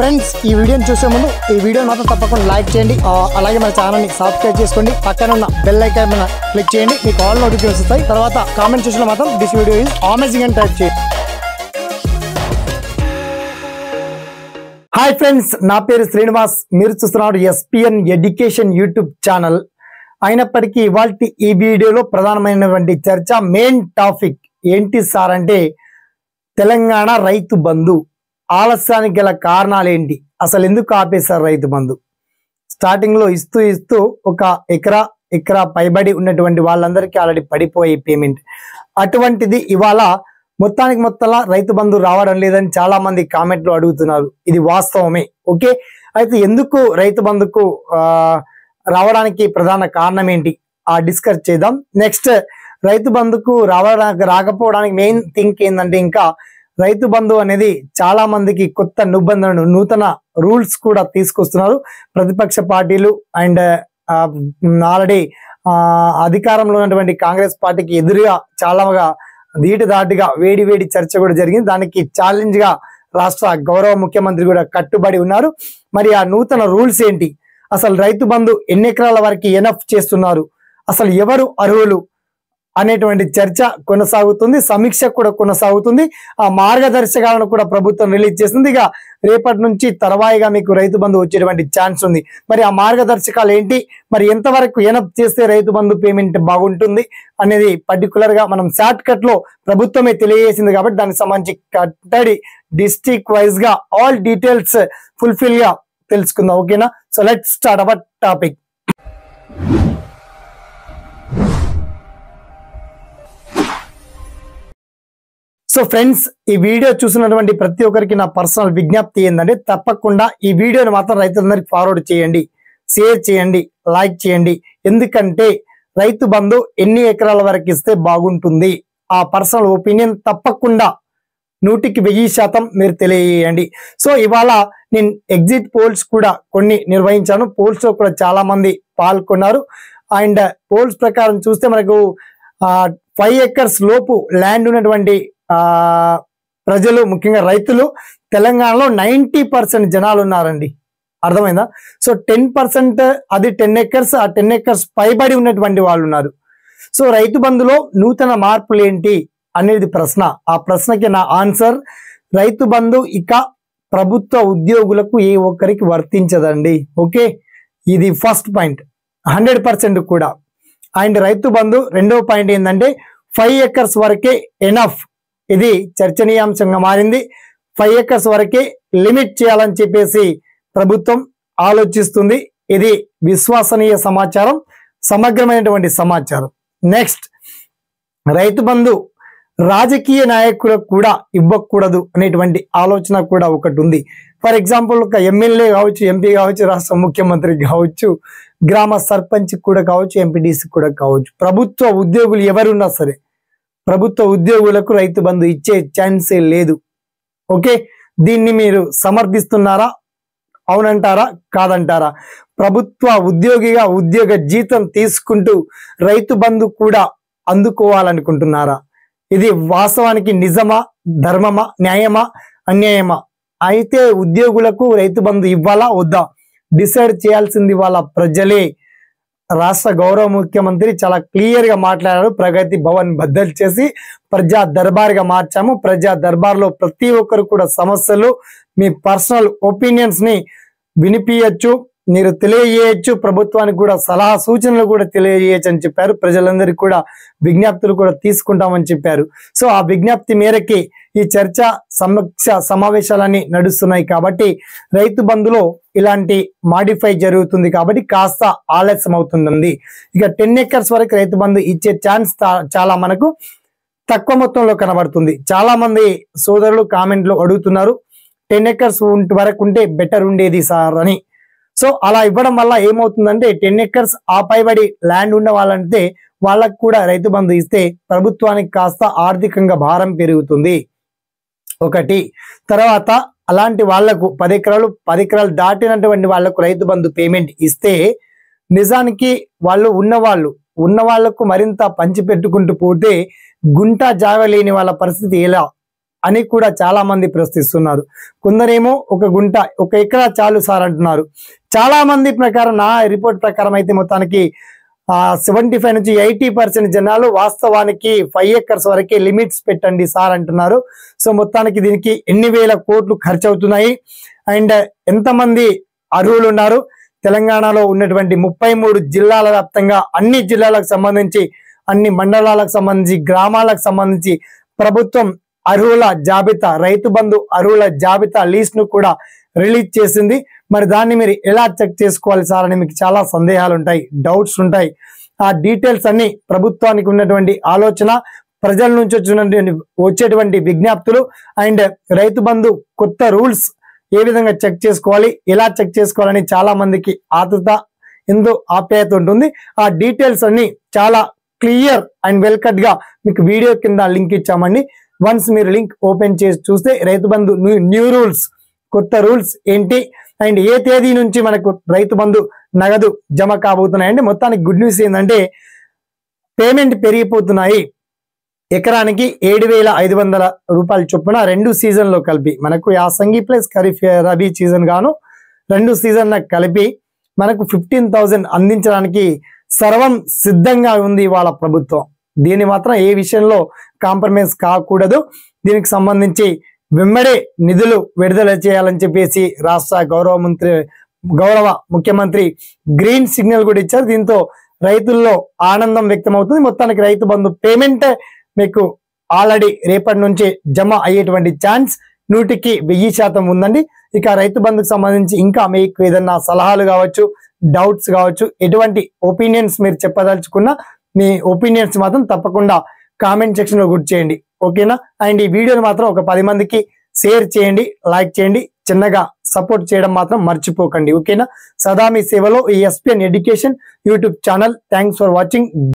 Friends ఈ వీడియోని చూసే ముందు ఈ వీడియోని మాత్రం తప్పకుండా లైక్ చేయండి, అలాగే మన ఛానల్ని సబ్స్క్రైబ్ చేసుకోండి, పక్కన ఉన్న బెల్ ఐకాన్ మీద క్లిక్ చేయండి, మీకు ఆల్ నోటిఫికేషన్స్ వస్తాయి. తర్వాత కామెంట్ సెక్షన్లో మాత్రం దిస్ వీడియో ఈజ్ అమేజింగ్ అని టైప్ చేయండి. హాయ్ ఫ్రెండ్స్, నా పేరు శ్రీనివాస్, మీరు చూస్తున్నారు ఎస్పీఎన్ ఎడ్యుకేషన్ యూట్యూబ్ ఛానల్. అయినప్పటికీ ఇవాళ ఈ వీడియోలో ప్రధానమైనటువంటి చర్చ మెయిన్ టాపిక్ ఏంటి సార్ అంటే తెలంగాణ రైతు బంధు ఆలస్యానికి గల కారణాలు ఏంటి, అసలు ఎందుకు ఆపేశారు రైతు బంధు? స్టార్టింగ్ లో ఇస్తూ ఒక ఎకరా పైబడి ఉన్నటువంటి వాళ్ళందరికీ ఆల్రెడీ పడిపోయి పేమెంట్. అటువంటిది ఇవాళ మొత్తంలా రైతు బంధు రావడం లేదని చాలా మంది కామెంట్లు అడుగుతున్నారు. ఇది వాస్తవమే, ఓకే. అయితే ఎందుకు రైతు బంధుకు రావడానికి ప్రధాన కారణం ఏంటి డిస్కస్ చేద్దాం. నెక్స్ట్ రైతు బంధుకు రాకపోవడానికి మెయిన్ థింక్ ఏంటంటే, ఇంకా రైతు బంధు అనేది చాలా మందికి కొత్త నిబంధనలు, నూతన రూల్స్ కూడా తీసుకొస్తున్నారు ప్రతిపక్ష పార్టీలు. అండ్ ఆల్రెడీ అధికారంలో ఉన్నటువంటి కాంగ్రెస్ పార్టీకి ఎదురుగా చాలా ధీటుదాటుగా వేడి చర్చ కూడా జరిగింది. దానికి ఛాలెంజ్ గా రాష్ట్ర గౌరవ ముఖ్యమంత్రి కూడా కట్టుబడి ఉన్నారు. మరి ఆ నూతన రూల్స్ ఏంటి, అసలు రైతు బంధు ఎన్ని ఎకరాల వరకు ఎనఫ్ చేస్తున్నారు, అసలు ఎవరు అర్హులు అనేటువంటి చర్చ కొనసాగుతుంది, సమీక్ష కూడా కొనసాగుతుంది. ఆ మార్గదర్శకాలను కూడా ప్రభుత్వం రిలీజ్ చేస్తుంది. ఇక రేపటి నుంచి తర్వాయిగా మీకు రైతు బంధు వచ్చేటువంటి ఛాన్స్ ఉంది. మరి ఆ మార్గదర్శకాలు ఏంటి, మరి ఎంతవరకు ఎనప్ చేస్తే రైతు బంధు పేమెంట్ బాగుంటుంది అనేది పర్టికులర్ గా మనం షార్ట్ కట్ లో ప్రభుత్వమే తెలియజేసింది. కాబట్టి దానికి సంబంధించి కట్టడి డిస్ట్రిక్ట్ వైజ్ గా ఆల్ డీటెయిల్స్ ఫుల్ఫిల్ గా తెలుసుకుందాం, ఓకేనా? So let's start our topic. So friends, ఈ వీడియో చూసినటువంటి ప్రతి ఒక్కరికి నా పర్సనల్ విజ్ఞప్తి ఏంటంటే, తప్పకుండా ఈ వీడియోని మాత్రం రైతులందరికీ ఫార్వర్డ్ చేయండి, షేర్ చేయండి, లైక్ చేయండి. ఎందుకంటే రైతు బంధు ఎన్ని ఎకరాల వరకు ఇస్తే బాగుంటుంది, ఆ పర్సనల్ ఒపీనియన్ తప్పకుండా 100% మీరు తెలియజేయండి. సో ఇవాళ నేను ఎగ్జిట్ పోల్స్ కూడా కొన్ని నిర్వహించాను. పోల్స్ లో కూడా చాలా మంది పాల్గొన్నారు. అండ్ పోల్స్ ప్రకారం చూస్తే మనకు 5 acres లోపు ల్యాండ్ ఉన్నటువంటి ప్రజలు, ముఖ్యంగా రైతులు తెలంగాణలో 90% జనాలు ఉన్నారండి. అర్థమైందా? సో 10%, అది 10 acres, ఆ 10 acres పైబడి ఉన్నటువంటి వాళ్ళు ఉన్నారు. సో రైతు బంధులో నూతన మార్పులు ఏంటి అనేది ప్రశ్న. ఆ ప్రశ్నకి నా ఆన్సర్, రైతు బంధు ఇక ప్రభుత్వ ఉద్యోగులకు ఏ ఒక్కరికి వర్తించదండి, ఓకే. ఇది ఫస్ట్ పాయింట్ 100% కూడా. అండ్ రైతు బంధు రెండవ పాయింట్ ఏంటంటే 5 acres వరకే ఎనఫ్. ఇది చర్చనీయాంశంగా మారింది. 5 acres వరకే లిమిట్ చేయాలని చెప్పేసి ప్రభుత్వం ఆలోచిస్తుంది. ఇది విశ్వసనీయ సమాచారం, సమగ్రమైనటువంటి సమాచారం. నెక్స్ట్, రైతు బంధు రాజకీయ నాయకులకు కూడా ఇవ్వకూడదు అనేటువంటి ఆలోచన కూడా ఒకటి ఉంది. ఫర్ ఎగ్జాంపుల్, ఒక ఎమ్మెల్యే కావచ్చు, ఎంపీ కావచ్చు, రాష్ట్ర ముఖ్యమంత్రి కావచ్చు, గ్రామ సర్పంచ్ కూడా కావచ్చు, ఎంపీటీసీ కూడా కావచ్చు, ప్రభుత్వ ఉద్యోగులు ఎవరున్నా సరే ప్రభుత్వ ఉద్యోగులకు రైతు బంధు ఇచ్చే ఛాన్సే లేదు, ఓకే. దీన్ని మీరు సమర్థిస్తున్నారా, అవునంటారా, కాదంటారా? ప్రభుత్వ ఉద్యోగిగా ఉద్యోగ జీతం తీసుకుంటూ రైతు బంధు కూడా అందుకోవాలనుకుంటున్నారా? ఇది వాస్తవానికి నిజమా, ధర్మమా, న్యాయమా, అన్యాయమా? అయితే ఉద్యోగులకు రైతు బంధు ఇవ్వాలా వద్దా డిసైడ్ చేయాల్సింది వాళ్ళ ప్రజలే. రాష్ట్ర గౌరవ ముఖ్యమంత్రి చాలా క్లియర్ గా మాట్లాడారు. ప్రగతి భవన్ బద్దలు చేసి ప్రజా దర్బార్ గా మార్చాము. ప్రజా దర్బార్ లో ప్రతి ఒక్కరు కూడా సమస్యలు, మీ పర్సనల్ ఒపీనియన్స్ ని వినిపించచ్చు, మీరు తెలియజేయచ్చు, ప్రభుత్వానికి కూడా సలహా సూచనలు కూడా తెలియజేయచ్చు అని చెప్పారు. ప్రజలందరికీ కూడా విజ్ఞప్తులు కూడా తీసుకుంటామని చెప్పారు. సో ఆ విజ్ఞప్తి మేరకి ఈ చర్చ సమీక్ష సమావేశాలన్నీ నడుస్తున్నాయి. కాబట్టి రైతు బంధులో ఇలాంటి మాడిఫై జరుగుతుంది కాబట్టి కాస్త ఆలస్యం అవుతుంది. ఇక 10 acres వరకు రైతు బంధు ఇచ్చే ఛాన్స్ చాలా మనకు తక్కువ మొత్తంలో కనబడుతుంది. చాలా మంది సోదరులు కామెంట్లు అడుగుతున్నారు, 10 acres వరకు ఉంటే బెటర్ ఉండేది సార్ అని. సో అలా ఇవ్వడం వల్ల ఏమవుతుందంటే 10 acres ఆ పైబడి ల్యాండ్ ఉన్న వాళ్ళంటే వాళ్ళకు కూడా రైతు బంధు ఇస్తే ప్రభుత్వానికి కాస్త ఆర్థికంగా భారం పెరుగుతుంది, ఒకటి. తర్వాత అలాంటి వాళ్లకు 10 ఎకరాలు దాటినటువంటి వాళ్లకు రైతు బంధు పేమెంట్ ఇస్తే నిజానికి వాళ్ళు ఉన్న వాళ్లకు మరింత పంచి పెట్టుకుంటూ పోతే గుంట జాగలేని వాళ్ళ పరిస్థితి ఎలా అని కూడా చాలా మంది ప్రశ్నిస్తున్నారు. కొందరేమో 1 గుంట 1 ఎకరా చాలు సార్ అంటున్నారు. చాలా మంది ప్రకారం, నా రిపోర్ట్ ప్రకారం అయితే మొత్తానికి 75 నుంచి 80% జనాలు వాస్తవానికి 5 ఎకర్స్ వరకే లిమిట్స్ పెట్టండి సార్ అంటున్నారు. సో మొత్తానికి దీనికి ఎన్ని వేల కోట్లు ఖర్చు అవుతున్నాయి అండ్ ఎంతమంది అర్హులు ఉన్నారు, తెలంగాణలో ఉన్నటువంటి 33 జిల్లాల వ్యాప్తంగా అన్ని జిల్లాలకు సంబంధించి, అన్ని మండలాలకు సంబంధించి, గ్రామాలకు సంబంధించి ప్రభుత్వం అర్హుల జాబితా, రైతు బంధు అర్హుల జాబితా లిస్ట్ ను కూడా రిలీజ్ చేసింది. మరి దాన్ని మీరు ఎలా చెక్ చేసుకోవాలి సార్ అని మీకు చాలా సందేహాలు ఉంటాయి, డౌట్స్ ఉంటాయి. ఆ డీటెయిల్స్ అన్ని ప్రభుత్వానికి ఉన్నటువంటి ఆలోచన, ప్రజల నుంచి వచ్చేటువంటి విజ్ఞప్తులు అండ్ రైతు బంధు కొత్త రూల్స్ ఏ విధంగా చెక్ చేసుకోవాలి, ఎలా చెక్ చేసుకోవాలని చాలా మందికి ఆతృత, ఎంతో ఆప్యాయత ఉంటుంది. ఆ డీటెయిల్స్ అన్ని చాలా క్లియర్ అండ్ వెల్ కట్ గా మీకు వీడియో కింద లింక్ ఇచ్చామండి. వన్స్ మీరు లింక్ ఓపెన్ చేసి చూస్తే రైతు బంధు న్యూ రూల్స్, కొత్త రూల్స్ ఏంటి అండ్ ఏ తేదీ నుంచి మనకు రైతు బంధు నగదు జమ కాబోతున్నాయండి. మొత్తానికి గుడ్ న్యూస్ ఏంటంటే పేమెంట్ పెరిగిపోతున్నాయి. ఎకరానికి 7,500 రూపాయలు చొప్పున 2 సీజన్లో కలిపి, మనకు యాసంగి ప్లస్ ఖరీఫ్ రబీ సీజన్ గాను 2 సీజన్ కలిపి మనకు 15,000 అందించడానికి సర్వం సిద్ధంగా ఉంది వాళ్ళ ప్రభుత్వం. దీన్ని మాత్రం ఏ విషయంలో కాంప్రమైజ్ కాకూడదు. దీనికి సంబంధించి వెంబడే నిధులు విడుదల చేయాలని చెప్పేసి రాష్ట్ర గౌరవ ముఖ్యమంత్రి గ్రీన్ సిగ్నల్ కూడా ఇచ్చారు. దీంతో రైతుల్లో ఆనందం వ్యక్తం అవుతుంది. మొత్తానికి రైతు బంధు పేమెంట్ మీకు ఆల్రెడీ రేపటి నుంచి జమ అయ్యేటువంటి ఛాన్స్ 100% ఉందండి. ఇక రైతు బంధుకు సంబంధించి ఇంకా మీకు ఏదన్నా సలహాలు కావచ్చు, డౌట్స్ కావచ్చు, ఎటువంటి ఒపీనియన్స్ మీరు చెప్పదలుచుకున్నా మీ ఒపీనియన్స్ మాత్రం తప్పకుండా కామెంట్ సెక్షన్ లో గుర్తు చేయండి, ఓకేనా? అండ్ ఈ వీడియోని మాత్రం ఒక 10 మందికి షేర్ చేయండి, లైక్ చేయండి, చిన్నగా సపోర్ట్ చేయడం మాత్రం మర్చిపోకండి, ఓకేనా? సదా మీ సేవలో ఈ SPN education YouTube channel. Thanks for watching.